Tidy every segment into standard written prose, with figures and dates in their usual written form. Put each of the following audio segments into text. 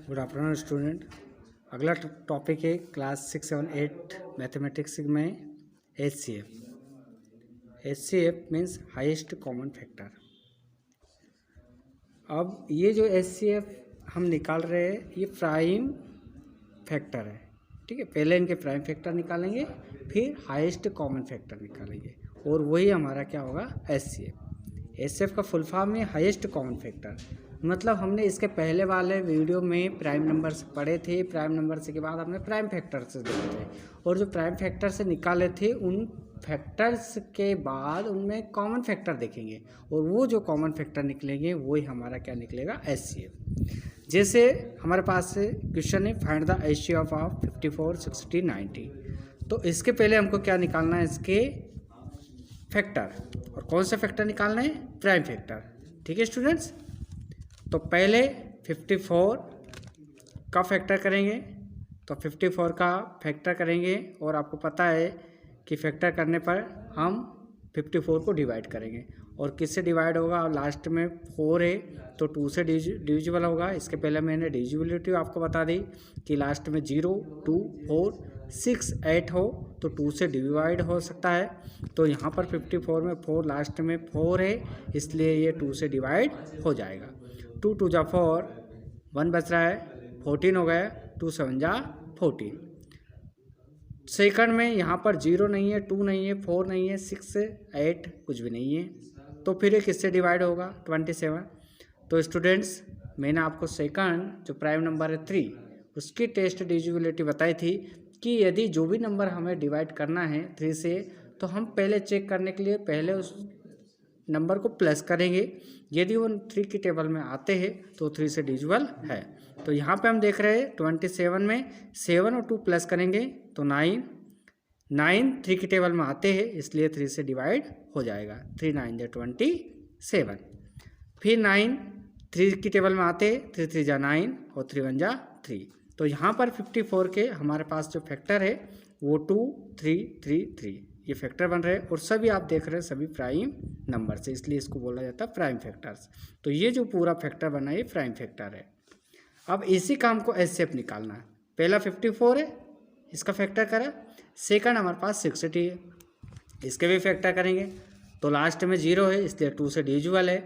Good afternoon student. अगला topic है class 6, 7, 8 mathematics में HCF। HCF means highest common factor. अब ये जो HCF हम निकाल रहे हैं ये प्राइम फैक्टर है, ठीक है। पहले इनके प्राइम फैक्टर निकालेंगे, फिर हाईएस्ट कॉमन फैक्टर निकालेंगे और वही हमारा क्या होगा HCF। HCF का फुल फॉर्म है हाईएस्ट कॉमन फैक्टर। मतलब हमने इसके पहले वाले वीडियो में प्राइम नंबर से पढ़े थे, प्राइम नंबर से के बाद हमने प्राइम फैक्टर से देखे थे और जो प्राइम फैक्टर से निकाले थे उन फैक्टर्स के बाद उनमें कॉमन फैक्टर देखेंगे और वो जो कॉमन फैक्टर निकलेंगे वही हमारा क्या निकलेगा HCF। जैसे हमारे पास क्वेश्चन है फाइंड द HCF ऑफ 54, 60, 90। तो इसके पहले हमको क्या निकालना है, इसके फैक्टर। और कौन सा फैक्टर निकालना है, प्राइम फैक्टर, ठीक है स्टूडेंट्स। तो पहले 54 का फैक्टर करेंगे, तो 54 का फैक्टर करेंगे और आपको पता है कि फैक्टर करने पर हम 54 को डिवाइड करेंगे और किससे डिवाइड होगा, और लास्ट में 4 है तो 2 से डिविजिबल होगा। इसके पहले मैंने डिविजिबिलिटी आपको बता दी कि लास्ट में 0, 2, 4, 6, 8 हो तो 2 से डिवाइड हो सकता है। तो यहाँ पर 54 में 4 लास्ट में 4 है, इसलिए ये 2 से डिवाइड हो जाएगा। 2 2 जा 4, 1 बच रहा है, 14 हो गया, 2 7 जा 14। सेकंड में यहाँ पर 0 नहीं है, 2 नहीं है, 4 नहीं है, 6 8 कुछ भी नहीं है, तो फिर ये किससे डिवाइड होगा, 27। तो स्टूडेंट्स मैंने आपको सेकंड जो प्राइम नंबर है 3 उसकी टेस्ट डिविजिबिलिटी बताई थी कि यदि जो भी नंबर हमें डिवाइड करना है 3 से, तो हम पहले चेक करने के लिए पहले उस नंबर को प्लस करेंगे। यदि वो 3 की टेबल में आते हैं तो 3 से डिविजिबल है। तो यहाँ पे हम देख रहे हैं 27 में 7 और 2 प्लस करेंगे तो 9 3 की टेबल में आते हैं, इसलिए 3 से डिवाइड हो जाएगा। 3 9 जा 27। फिर 9 3 की टेबल में आते हैं, 3 3 जा 9 और 3 1 जा 3। तो यहाँ पर 54 के हमारे पास जो फैक्टर है वो 2 3 3 3 ये फैक्टर बन रहे हैं और सभी आप देख रहे हैं सभी प्राइम नंबर से, इसलिए इसको बोला जाता है प्राइम फैक्टर्स। तो ये जो पूरा फैक्टर बना है ये प्राइम फैक्टर है। अब इसी काम को HCF निकालना है। पहला 54 है, इसका फैक्टर करा। सेकंड हमारे पास 60 है, इसके भी फैक्टर करेंगे। तो लास्ट में 0 है इसलिए 2 से डिविजिबल है।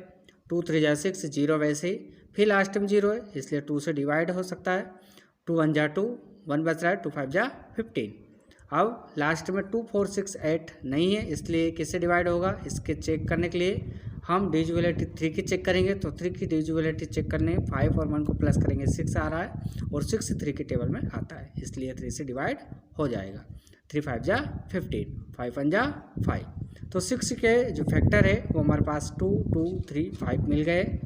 2 3 जा 6, 0 वैसे ही। फिर लास्ट में 0 है इसलिए 2 से डिवाइड हो सकता है। 2 1 जा 2, 1 बच रहा है, 2 5 जा 15। अब लास्ट में 2 4 6 8 नहीं है, इसलिए किससे डिवाइड होगा, इसके चेक करने के लिए हम डिविजिबिलिटी 3 की चेक करेंगे। तो 3 की डिविजिबिलिटी चेक करने 5 और 1 को प्लस करेंगे, 6 आ रहा है और 6 3 की टेबल में आता है, इसलिए 3 से डिवाइड हो जाएगा। 3 5 जा 15, 5 1 जा 5। तो 6 के जो फैक्टर है वो हमारे पास 2 2 3 5 मिल गए।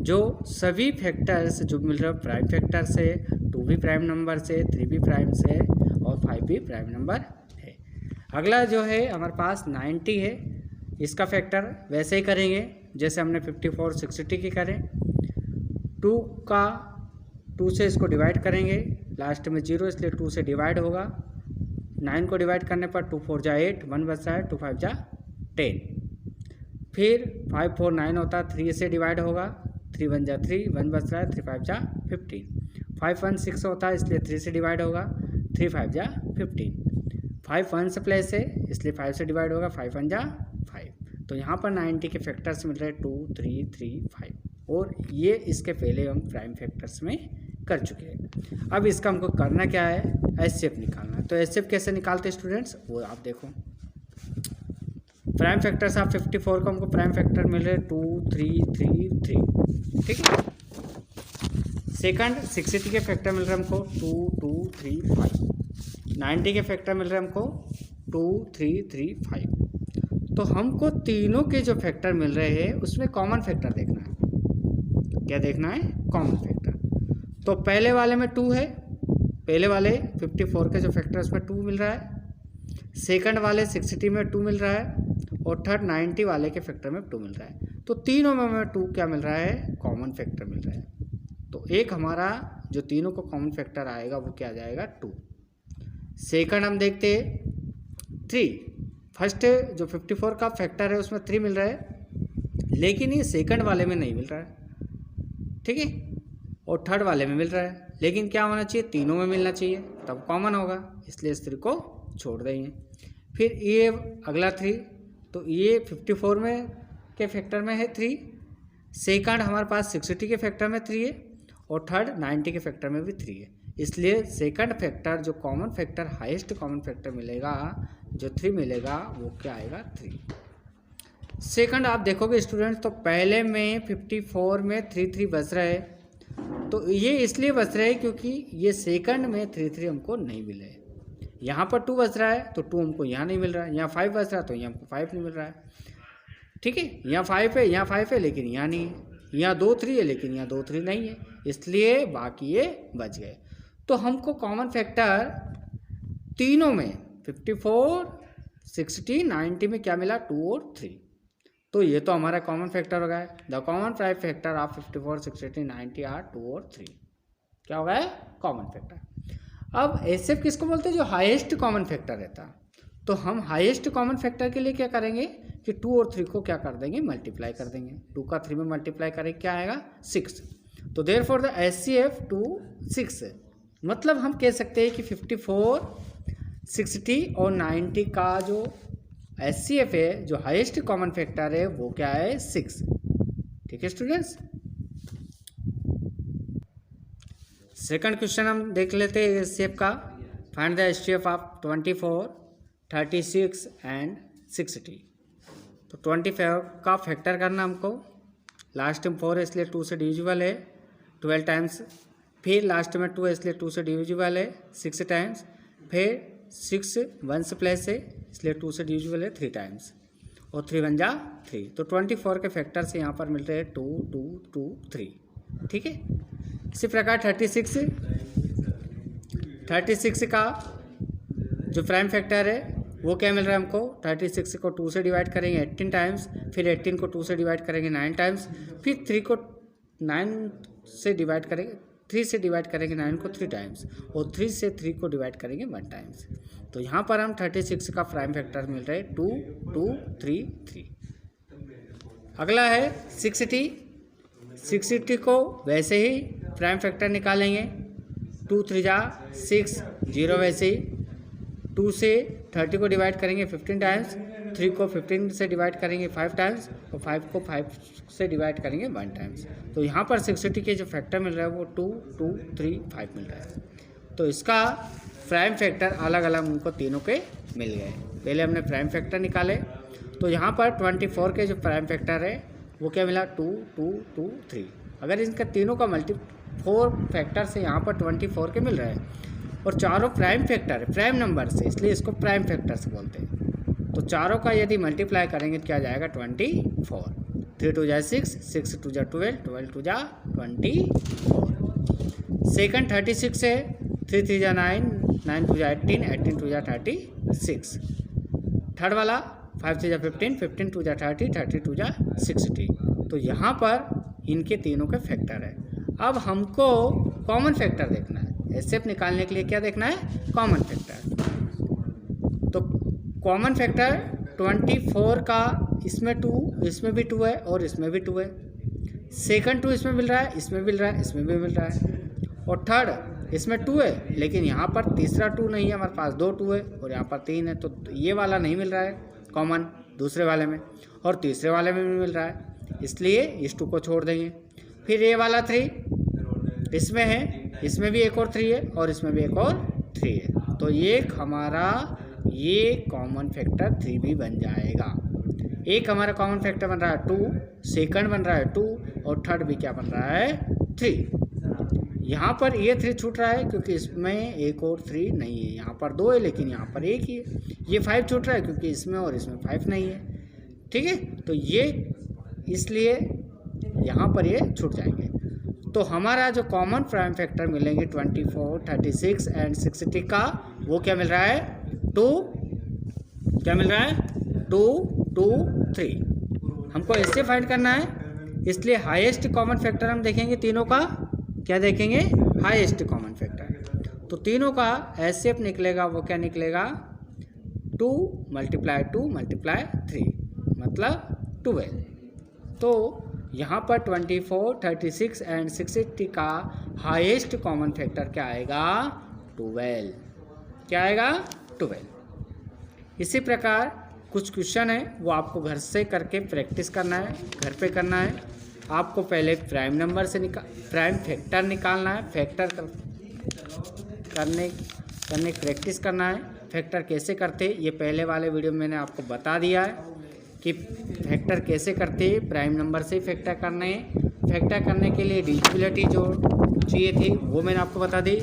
जो सभी फैक्टर्स जो मिल रहे हैं प्राइम फैक्टर से, 2 भी प्राइम नंबर से, 3 भी प्राइम से और 5 भी प्राइम नंबर है। अगला जो है हमारे पास 90 है, इसका फैक्टर वैसे ही करेंगे जैसे हमने 54 60 की करें। 2 से इसको डिवाइड करेंगे, लास्ट में 0 इसलिए 2 से डिवाइड होगा। 9 को डिवाइड करने पर 2 4 जा 8, 1 बचता है, 2 5 जा 10। फिर 5 4 9 होता है, 3 से डिवाइड होगा। 3 1 जा 3, 1 बचता है, 3 5 जा 15। 5 1 6 होता है इसलिए 3 से डिवाइड होगा। 3 5 जा 15। 5 1 से प्लेस है इसलिए 5 से डिवाइड होगा। 5 1 जा 5। तो यहाँ पर 90 के फैक्टर्स मिल रहे हैं 2 3 3 5 और ये इसके पहले हम प्राइम फैक्टर्स में कर चुके हैं। अब इसका हमको करना क्या है, HCF निकालना है। तो HCF कैसे निकालते हैं स्टूडेंट्स, वो आप देखो। प्राइम फैक्टर्स आप 54 का हमको प्राइम फैक्टर मिल रहे हैं 2 3 3 3, ठीक है। सेकंड 60 के फैक्टर मिल रहे हैं हमको 2 2 3 5। 90 के फैक्टर मिल रहे हैं हमको 2 3 3 5। तो हमको तीनों के जो फैक्टर मिल रहे हैं उसमें कॉमन फैक्टर देखना है। क्या देखना है, कॉमन फैक्टर। तो पहले वाले में 2 है, पहले वाले 54 के जो फैक्टर उसमें 2 मिल रहा है। सेकंड वाले 60 में 2 मिल रहा है और थर्ड 90 वाले के फैक्टर में 2 मिल रहा है। तो तीनों में हमें 2 क्या मिल रहा है, कॉमन फैक्टर मिल रहा है। तो एक हमारा जो तीनों को कॉमन फैक्टर आएगा वो क्या आ जाएगा, 2। सेकंड हम देखते हैं 3। फर्स्ट जो 54 का फैक्टर है उसमें 3 मिल रहा है, लेकिन ये सेकंड वाले में नहीं मिल रहा है, ठीक है। और थर्ड वाले में मिल रहा है, लेकिन क्या होना चाहिए, तीनों में मिलना चाहिए, तब कॉमन होगा, इसलिए इस 3 को छोड़ देंगे। फिर ये अगला 3, तो ये 54 में के फैक्टर में है 3, सेकंड हमारे पास 60 के फैक्टर में 3 है, और थर्ड 90 के फैक्टर में भी 3 है, इसलिए सेकंड फैक्टर जो common factor highest common factor मिलेगा, जो 3 मिलेगा, वो क्या आएगा, 3। सेकंड आप देखोगे स्टूडेंट्स, तो पहले में 54 में 3 बच रहा है, तो ये इसलिए बच रहा है क्योंकि ये सेकंड में 3 हमको नहीं मिले। यहाँ पर 2 बच रहा है तो 2 हमको यहाँ नहीं मिल रहा है, यहाँ 5 बच रहा है तो यहाँ हमको 5 नहीं मिल रहा है, ठीक है। यहाँ 5 है, यहाँ 5 है, लेकिन यहाँ नहीं है, यहाँ 2 3 है, लेकिन यहाँ 2 3 नहीं है, इसलिए बाकी ये बच गए। तो हमको कॉमन फैक्टर तीनों में 54, 60, 90 में क्या मिला, 2 और 3, तो ये तो हमारा कॉमन फैक्टर हो गया। The common prime factor of 54, 60, 90 are 2 और 3, क्या हो गया, कॉमन फैक्टर। अब एसएफ किसको बोलते हैं, जो हाईएस्ट कॉमन फैक्टर रहता, तो हम हाईएस्ट कॉमन फैक्टर के लिए क्या करेंगे कि 2 और 3 को क्या कर देंगे, मल्टीप्लाई कर देंगे। 2 का 3 में मल्टीप्लाई करेंगे, क्या आएगा, 6। तो देयरफॉर द एचसीएफ 2 6, मतलब हम कह सकते हैं कि 54, 60 और 90 का जो एचसीएफ है, जो हाईएस्ट कॉमन फैक्टर है, वो क्या है, 6, ठीक है स्टूडेंट्स। सेकंड क्वेश्चन हम देख लेते हैं एचसीएफ का। Find the HCF of 24, 36 and 60। तो 24 का फैक्टर करना हमको, लास्ट में 4 है इसलिए 2 से डिविजिबल है 12 टाइम्स, फिर लास्ट में 2 है इसलिए 2 से डिविजिबल है 6 टाइम्स, फिर 6 1 से प्लस है इसलिए 2 से डिविजिबल है 3 टाइम्स, और 3 1 जा 3। तो 24 के फैक्टर से यहाँ पर मिल रहे हैं 2 2 2 3, ठीक है। इसी प्रकार 36 का जो प्राइम फैक्टर है वो क्या मिल रहा है हमको, 36 को 2 से डिवाइड करेंगे 18 टाइम्स, फिर 18 को 2 से डिवाइड करेंगे 9 टाइम्स, फिर 3 को 9 से डिवाइड करेंगे, 3 से डिवाइड करेंगे 9 को 3 टाइम्स, और 3 से 3 को डिवाइड करेंगे 1 टाइम्स। तो यहाँ पर हम 36 का प्राइम फैक्टर मिल रहा है 2 2 3 3। अगला है 60 को वैसे ही प्राइम फैक्टर निकालेंगे, 2 3 जा 6, 0 वैसे ही, 2 से 30 को डिवाइड करेंगे 15 टाइम्स, 3 को 15 से डिवाइड करेंगे 5 टाइम्स, और 5 को 5 से डिवाइड करेंगे 1 टाइम्स। तो यहाँ पर 60 के जो फैक्टर मिल रहा है वो 2 2 3 5 मिल रहा है। तो इसका प्राइम फैक्टर अलग अलग उनको तीनों के मिल गए। पहले हमने प्राइम फैक्टर निकाले, तो यहाँ पर 24 के जो प्राइम फैक्टर है वो क्या मिला, 2 2 2 3। अगर इनका तीनों का 4 फैक्टर से यहाँ पर 24 के मिल रहा है, और चारों प्राइम फैक्टर है, प्राइम नंबर से, इसलिए इसको प्राइम फैक्टर से बोलते हैं। तो चारों का यदि मल्टीप्लाई करेंगे तो क्या जाएगा, 24। 3 2 जा 6, 6 2 जा 12, 12 2 जा 24। सेकंड 36 है, 3 3 जा 9, 9 2 जा 18, 18 2 जा 36। थर्ड वाला 5 3 जा 15, 15 2 जा 30, 30 2 जा 60। तो यहाँ पर इनके तीनों के फैक्टर है। अब हमको कॉमन फैक्टर देखना है। एसएफ निकालने के लिए क्या देखना है, कॉमन फैक्टर। तो कॉमन फैक्टर 24 का इसमें 2, इसमें भी 2 है और इसमें भी 2 है। सेकंड 2 इसमें मिल रहा है, इसमें मिल रहा है, इसमें भी मिल रहा है, और थर्ड इसमें 2 है, लेकिन यहाँ पर तीसरा 2 नहीं है, हमारे पास 2 2 है और यहाँ पर 3 है। तो ये वाला नहीं मिल रहा है कॉमन दूसरे वाले में, और तीसरे वाले में भी मिल रहा है, इसलिए इस 2 को छोड़ देंगे। फिर ये वाला 3 इसमें है, इसमें भी एक और 3 है और इसमें भी एक और 3 है। तो ये हमारा ये कॉमन फैक्टर 3 भी बन जाएगा। एक हमारा कॉमन फैक्टर बन रहा है 2, सेकंड बन रहा है 2, और थर्ड भी क्या बन रहा है, 3। यहाँ पर ये 3 छूट रहा है क्योंकि इसमें एक और 3 नहीं है। यहाँ पर 2 है लेकिन यहाँ पर 1 ही है। ये 5 छूट रहा है क्योंकि इसमें और इसमें 5 नहीं है, ठीक है। तो ये इसलिए यहाँ पर ये छूट जाएंगे। तो हमारा जो कॉमन प्राइम फैक्टर मिलेंगे 24, 36 एंड 60 का, वो क्या मिल रहा है, 2, क्या मिल रहा है, 2 2 3। हमको इससे फाइंड करना है, इसलिए हाईएस्ट कॉमन फैक्टर हम देखेंगे तीनों का। क्या देखेंगे, हाईएस्ट कॉमन फैक्टर। तो तीनों का एचसीएफ निकलेगा, वो क्या निकलेगा, 2 × 2 × 3 मतलब 12। तो यहाँ पर 24, 36 एंड 680 का हाईएस्ट कॉमन फैक्टर क्या आएगा? 12। क्या आएगा? 12। इसी प्रकार कुछ क्वेश्चन है वो आपको घर से करके प्रैक्टिस करना है, घर पे करना है। आपको पहले प्राइम नंबर से प्राइम फैक्टर निकालना है, फैक्टर करने प्रैक्टिस करना है। फैक्टर कैसे करते ये पहले वाले वीडियो में मैंने आपको बता दिया है कि फैक्टर कैसे करते, प्राइम नंबर से फैक्टर करने। फैक्टर करने के लिए डिविजिबिलिटी जो चाहिए थी वो मैंने आपको बता दी।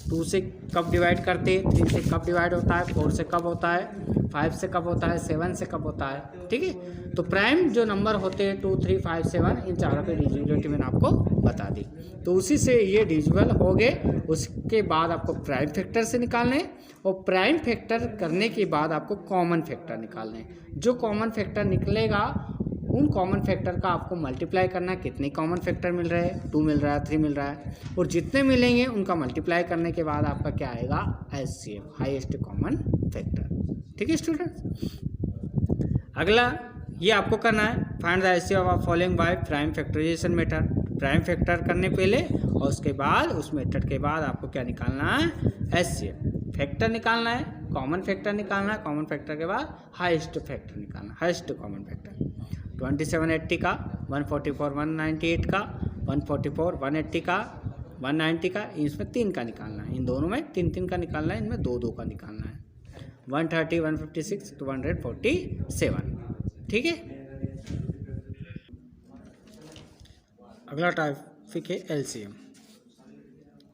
2 से कब डिवाइड करते, 3 से कब डिवाइड होता है, 4 से कब होता है, 5 से कब होता है, 7 से कब होता है। ठीक है, तो प्राइम जो नंबर होते हैं 2, 3, 5, 7 इन चारों की डिविजिबिलिटी मैंने आपको बता दी। तो उसी से ये डिविजिबल हो गए। उसके बाद आपको प्राइम फैक्टर से निकालने और प्राइम फैक्टर करने के बाद आपको कॉमन फैक्टर निकालने। जो कॉमन फैक्टर निकलेगा उन कॉमन फैक्टर का आपको मल्टीप्लाई करना है। कितने कॉमन फैक्टर मिल रहे हैं? 2 मिल रहा है, 3 मिल रहा है, और जितने मिलेंगे उनका मल्टीप्लाई करने के बाद आपका क्या आएगा? HCF, highest common factor. ठीक है स्टूडेंट्स, अगला ये आपको करना है find the HCF of following by prime factorization method. Prime factor करने पहले और उसके बाद उस मेथड के बाद आपको क्या निकालना है? HCF फैक्टर निकालना है, कॉमन फैक्टर निकालना है, कॉमन फैक्टर के बाद हाईएस्ट फैक्टर निकालना, हाईएस्ट कॉमन फैक्टर। 2780 का, 144 198 का, 144 180 का, 190 का, इसमें 3 का निकालना है। इन दोनों में 3 का निकालना है, इनमें 2 का निकालना है। 130 156 247। ठीक है, अगला टॉपिक है LCM।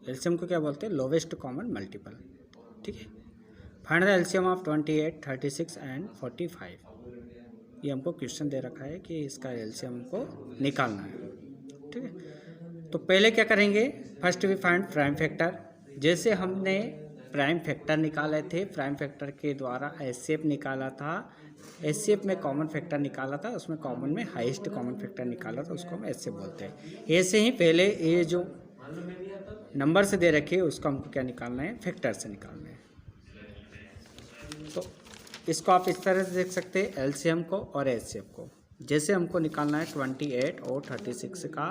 LCM को क्या बोलते हैं? Lowest common multiple. ठीक है, find the LCM of 28, 36 and 45। ये हमको क्वेश्चन दे रखा है कि इसका LCM को निकालना है। ठीक है, तो पहले क्या करेंगे? First we find prime factor. जैसे हमने प्राइम फैक्टर निकाले थे, प्राइम फैक्टर के द्वारा HCF निकाला था, HCF में कॉमन फैक्टर निकाला था, उसमें कॉमन में हाईएस्ट कॉमन फैक्टर निकाला था, उसको हम HCF बोलते हैं। ऐसे ही पहले ये जो नंबर से दे रखे उसको हमको क्या निकालना है? फैक्टर से निकालना है। तो इसको आप इस तरह से देख सकते हैं, LCM को और HCF को। जैसे हमको निकालना है 28 और 36 का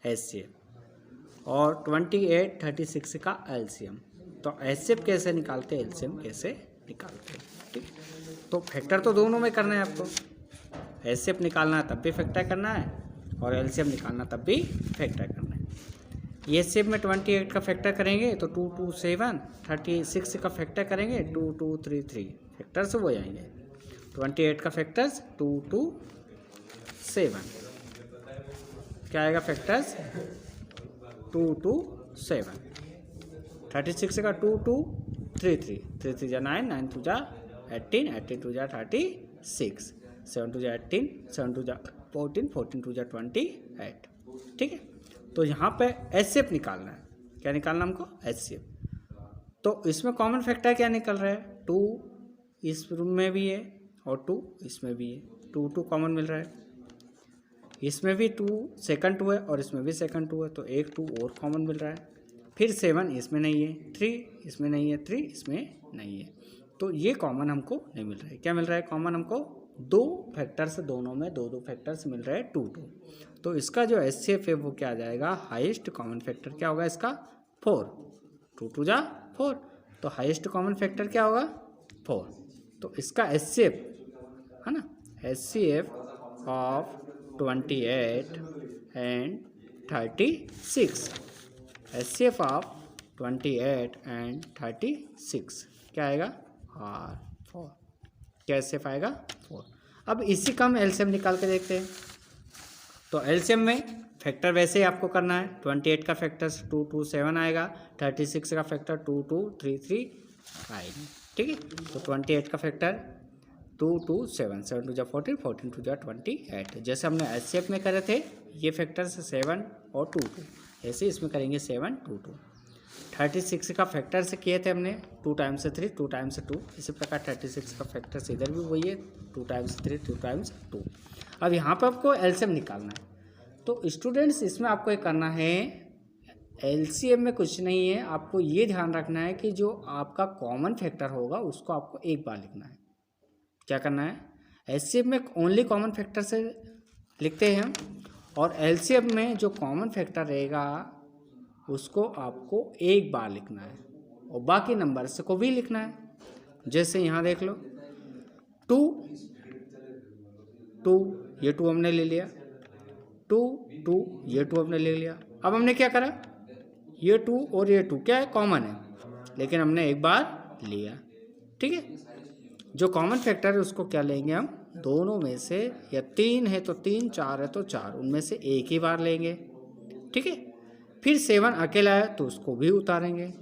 HCF और 28, 36 का LCM। तो HCF कैसे निकालते हैं, LCM कैसे निकालते हैं। ठीक, तो फैक्टर तो दोनों में करना है आपको। HCF निकालना है तब भी फैक्टर करना है और LCM निकालना तब भी फैक्टर करना है। HCF में 28 का फैक्टर करेंगे तो 2 2 7, 36 का फैक्टर करेंगे 2 2 3 3, फैक्टर्स हो जाएंगे। 28 का फैक्टर्स 2 2 7, क्या आएगा फैक्टर्स? 2 2 7। 36 का 2 2 3 3, 3 3 जा 9, 9 2 जा 18, 18 2 जा 36, 7 2 जा 18, 7 2 जा 14, 14 2 जा 28। ठीक है, तो यहाँ पे HCF निकालना है। क्या निकालना हमको? HCF। तो इसमें कॉमन फैक्टर क्या निकल रहा है? 2 इस रूम में भी है और 2 इसमें भी है, 2 2 कॉमन मिल रहा है। इसमें भी 2 सेकंड 2 है और इसमें भी सेकंड 2 है, तो एक 2 और कॉमन मिल रहा है। फिर 7 इसमें नहीं है, 3 इसमें नहीं है, 3 इसमें नहीं है, तो ये कॉमन हमको नहीं मिल रहा है। क्या मिल रहा है कॉमन हमको? 2 फैक्टर्स, दोनों में 2 2 फैक्टर्स मिल रहे हैं, 2 2। तो इसका जो HCF है वो क्या आ जाएगा? हाईएस्ट कॉमन फैक्टर क्या होगा इसका? 4, 2 2 जा 4, तो हाईएस्ट कॉमन फैक्टर क्या होगा? 4। तो इसका HCF है ना, HCF of 28 and 36, HCF of 28 and 36 क्या आएगा? 4। क्या HCF आएगा? 4। अब इसी का हम LCM निकाल के देखते हैं। तो LCM में फैक्टर वैसे ही आपको करना है। 28 का फैक्टर 2 2 7 आएगा, 36 का फैक्टर 2 2 3 3 आएगी। ठीक है, तो 28 का फैक्टर 2 2 7, 7 2 जा 14, 14 2 जा 28। जैसे हमने HCF में करे थे ये फैक्टर 7 और 2 2, ऐसे इसमें करेंगे 7 2 2। 36 का फैक्टर से किए थे हमने 2 टाइम्स 3 2 टाइम्स 2, इसी प्रकार 36 का फैक्टर से इधर भी वही है 2 टाइम्स 3 2 टाइम्स 2। अब यहाँ पर आपको LCM निकालना है। तो स्टूडेंट्स इसमें आपको ये करना है, LCM में कुछ नहीं है, आपको ये ध्यान रखना है कि जो आपका कॉमन फैक्टर होगा उसको आपको एक बार लिखना है। क्या करना है? HCF में ओनली कॉमन फैक्टर से लिखते हैं हम, और एलसीएम में जो कॉमन फैक्टर रहेगा उसको आपको एक बार लिखना है और बाकी नंबर्स को भी लिखना है। जैसे यहाँ देख लो 2 ये 2 हमने ले लिया, 2 ये 2 हमने ले लिया। अब हमने क्या करा, ये 2 और ये 2 क्या है, कॉमन है, लेकिन हमने एक बार लिया। ठीक है, जो कॉमन फैक्टर है उसको क्या लेंगे हम, दोनों में से, या 3 है तो 3, 4 है तो 4, उनमें से एक ही बार लेंगे। ठीक है, फिर 7 अकेला है तो उसको भी उतारेंगे,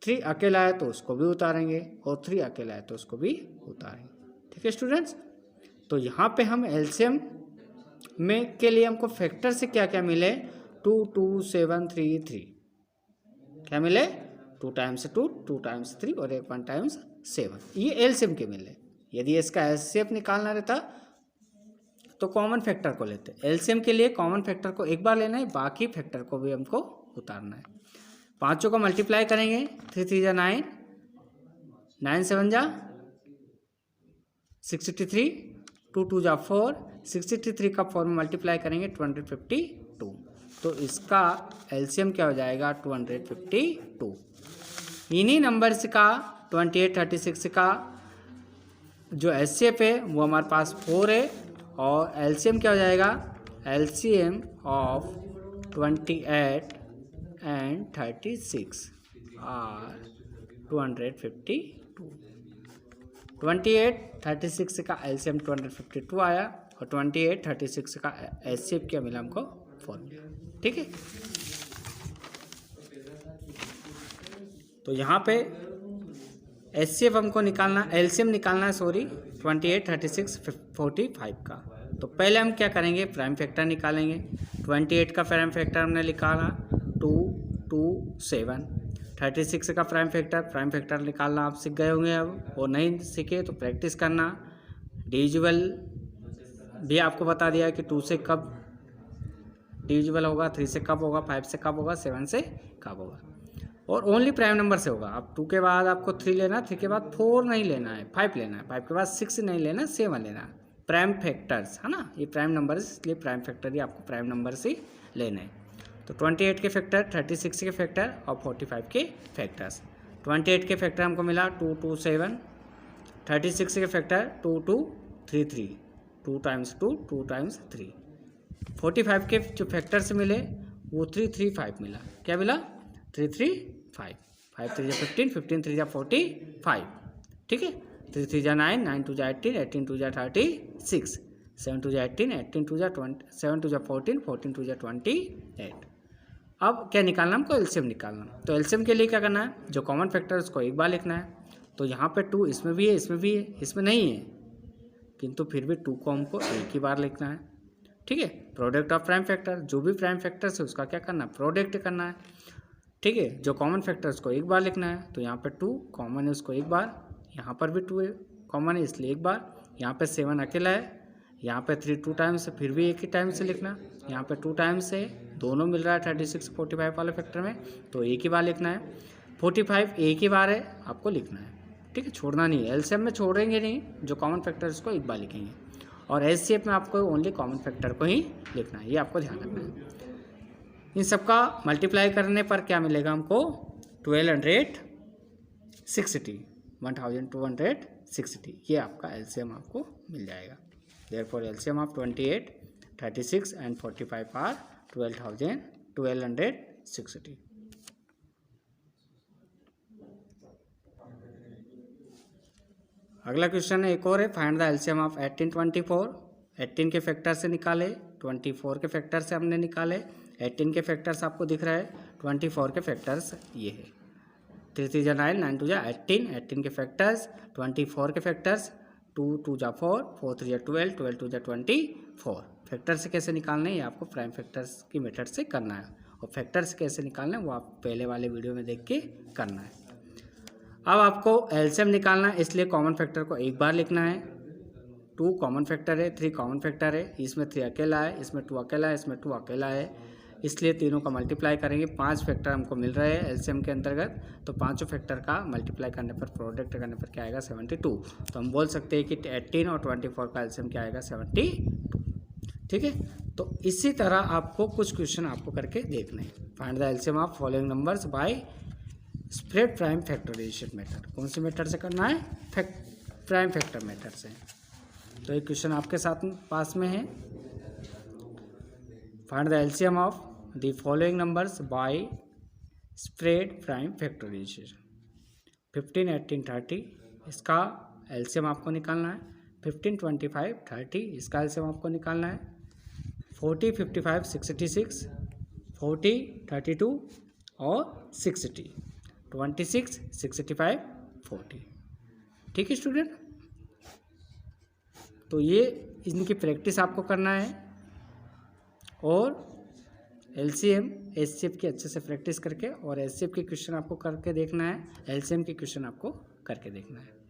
3 अकेला है तो उसको भी उतारेंगे, और 3 अकेला है तो उसको भी उतारेंगे। ठीक है स्टूडेंट्स, तो यहाँ पे हम एलसीएम में के लिए हमको फैक्टर से क्या क्या मिले, 2, 2, 7, 3, 3 क्या मिले, 2 टाइम्स 2, 2 टाइम्स 3 और 1 टाइम्स 7, ये एलसीएम के मिले। यदि इसका एलसीएम निकालना रहता तो कॉमन फैक्टर को लेते। एलसीएम के लिए कॉमन फैक्टर को एक बार लेना है, बाकी फैक्टर को भी हमको उतारना है। पाँचों को मल्टीप्लाई करेंगे, 3 3 जा 9, 9 7 जा 63, 2 2 जा 4, 63 का 4 में मल्टीप्लाई करेंगे 252, तो इसका एलसीएम क्या हो जाएगा, 252। इन्हीं नंबर्स का 28 36 का जो एचसीएफ है वो हमारे पास 4 है, और एलसीएम क्या हो जाएगा, एलसीएम ऑफ 28 एंड 36 आर 252। 28 36 का एलसीएम 252 आया, और 28 36 का एचसीएफ क्या मिला हमको, 4 मिला। ठीक है, तो यहाँ पे एचसीएफ हमको निकालना, एलसीएम निकालना है, सॉरी, 28 36 45 का। तो पहले हम क्या करेंगे, प्राइम फैक्टर निकालेंगे। 28 का प्राइम फैक्टर हमने निकाला 2 2 7, 36 का प्राइम फैक्टर निकालना आप सीख गए होंगे अब, और नहीं सीखे तो प्रैक्टिस करना। डिविजिबल भी आपको बता दिया कि 2 से कब डिविजिबल होगा, 3 से कब होगा, 5 से कब होगा, 7 से कब होगा, और ओनली प्राइम नंबर से होगा। अब 2 के बाद आपको 3 लेना, 3 के बाद 4 नहीं लेना है, 5 लेना है, 5 के बाद 6 नहीं लेना, 7 लेना है। प्राइम फैक्टर्स है ना, ये प्राइम नंबर है, इसलिए प्राइम फैक्टर ही आपको प्राइम नंबर से लेना है। तो 28 के फैक्टर, 36 के फैक्टर और 45 के फैक्टर्स। 28 के फैक्टर हमको मिला 2 2 7, 36 के फैक्टर 2 2 3 3, 2 टाइम्स 2, 2 टाइम्स 3। 45 के जो फैक्टर्स मिले वो 3 3 5 मिला, क्या मिला, 3 3 5, 5 3 जा 15, 15 3 जा 45। ठीक है, 3 3 जा 9, 9 2 जा 18, 18 2 जा 36, 7 2 जा 18, 18 2 जा 20, 7 2 जा 14, 14 2 जा 28। अब क्या निकालना हमको, एलसीएम निकालना। तो एलसीएम के लिए क्या करना है, जो कॉमन फैक्टर है उसको एक बार लिखना है। तो यहाँ पे 2 इसमें भी है, इसमें भी है, इसमें नहीं है, किंतु फिर भी 2 को हमको एक ही बार लिखना है। ठीक है, प्रोडक्ट ऑफ प्राइम फैक्टर, जो भी प्राइम फैक्टर है उसका क्या करना है, प्रोडक्ट करना है। ठीक है, जो कॉमन फैक्टर उसको एक बार लिखना है। तो यहाँ पे 2 कॉमन है, उसको एक बार, यहाँ पर भी 2 है कॉमन है इसलिए एक बार, यहाँ पे 7 अकेला है, यहाँ पे 3 2 टाइम्स है, फिर भी एक ही टाइम से लिखना, यहाँ पे 2 टाइम्स है, दोनों मिल रहा है 36 45 वाले फैक्टर में, तो एक ही बार लिखना है। 45 एक ही बार है, आपको लिखना है। ठीक है, छोड़ना नहीं है, एलसीएम में छोड़ेंगे नहीं, जो कॉमन फैक्टर है उसको एक बार लिखेंगे, और एचसीएफ में आपको ओनली कॉमन फैक्टर को ही लिखना है, ये आपको ध्यान रखना है। इन सबका मल्टीप्लाई करने पर क्या मिलेगा हमको, 1260, 1260, ये आपका एलसीएम आपको मिल जाएगा। Therefore LCM of 28 36 and 45 are 1260। अगला क्वेश्चन है, एक और है, फाइंड द एलसीएम ऑफ 18 24। 18 के फैक्टर से निकाले, 24 के फैक्टर से हमने निकाले। 18 के फैक्टर्स आपको दिख रहा है, 24 के फैक्टर्स ये है, 3 3 जा 9, 9 2 जा 18, 18 के फैक्टर्स, 24 के फैक्टर्स, 2 2 जा 4, 4 3 जा 12, 12 2 जा 24। फैक्टर से कैसे निकालना है, ये आपको प्राइम फैक्टर्स की मेथड से करना है, और फैक्टर से कैसे निकालना है वो आप पहले वाले वीडियो में देख के करना है। अब आपको एलसीएम निकालना है, इसलिए कॉमन फैक्टर को एक बार लिखना है। 2 कॉमन फैक्टर है, 3 कॉमन फैक्टर है, इसमें 3 अकेला है, इसमें 2 अकेला है, इसमें 2 अकेला है, इसलिए तीनों का मल्टीप्लाई करेंगे। 5 फैक्टर हमको मिल रहे हैं एलसीएम के अंतर्गत, तो पांचों फैक्टर का मल्टीप्लाई करने पर, प्रोडक्ट करने पर क्या आएगा, 72। तो हम बोल सकते हैं कि 18 और 24 का एलसीएम क्या आएगा, 72। ठीक है। तो इसी तरह आपको कुछ क्वेश्चन आपको करके देखना है। Find the LCM of following numbers by spread prime factorization method. कौन सी मेथड से करना है? प्राइम फैक्टर मेथड से। तो एक क्वेश्चन आपके साथ पास में है। Find the LCM of the following numbers by spread prime factorization. 15, 18, 30 इसका एलसीएम आपको निकालना है। 15, 25, 30 इसका एलसीएम आपको निकालना है। 40, 55, 66, 40, 32 और 60, 26, 65, 40। ठीक है स्टूडेंट, तो ये इनकी प्रैक्टिस आपको करना है और एलसीएम एचसीएफ की अच्छे से प्रैक्टिस करके और एचसीएफ के क्वेश्चन आपको करके देखना है, एलसीएम के क्वेश्चन आपको करके देखना है।